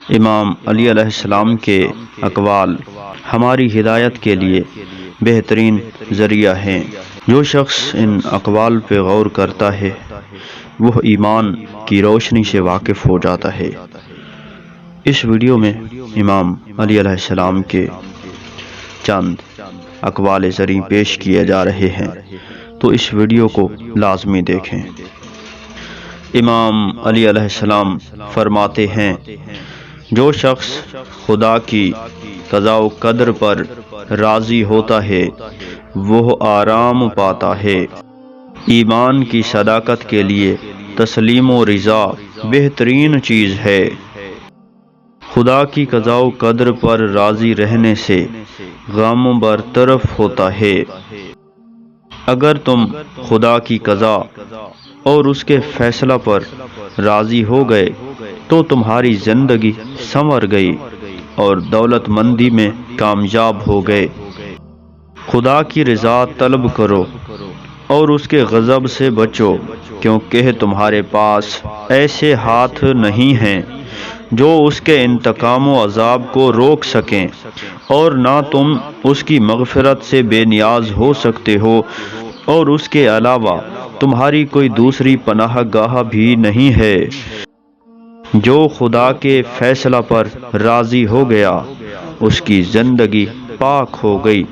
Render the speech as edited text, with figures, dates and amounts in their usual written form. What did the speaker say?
امام علی علیہ السلام کے اقوال ہماری ہدایت کے لیے بہترین ذریعہ ہیں۔ جو شخص ان اقوال پہ غور کرتا ہے وہ ایمان کی روشنی سے واقف ہو جاتا ہے۔ اس ویڈیو میں امام علی علیہ السلام کے چند اقوال زرعی پیش کیے جا رہے ہیں، تو اس ویڈیو کو لازمی دیکھیں۔ امام علی علیہ السلام فرماتے ہیں، جو شخص خدا کی قضاء و قدر پر راضی ہوتا ہے وہ آرام پاتا ہے۔ ایمان کی صداقت کے لیے تسلیم و رضا بہترین چیز ہے۔ خدا کی قضاء و قدر پر راضی رہنے سے غم برطرف ہوتا ہے۔ اگر تم خدا کی قضاء اور اس کے فیصلہ پر راضی ہو گئے تو تمہاری زندگی سنور گئی اور دولت مندی میں کامیاب ہو گئے۔ خدا کی رضا طلب کرو اور اس کے غضب سے بچو، کیونکہ تمہارے پاس ایسے ہاتھ نہیں ہیں جو اس کے انتقام و عذاب کو روک سکیں، اور نہ تم اس کی مغفرت سے بے نیاز ہو سکتے ہو، اور اس کے علاوہ تمہاری کوئی دوسری پناہ گاہ بھی نہیں ہے۔ جو خدا کے فیصلہ پر راضی ہو گیا اس کی زندگی پاک ہو گئی۔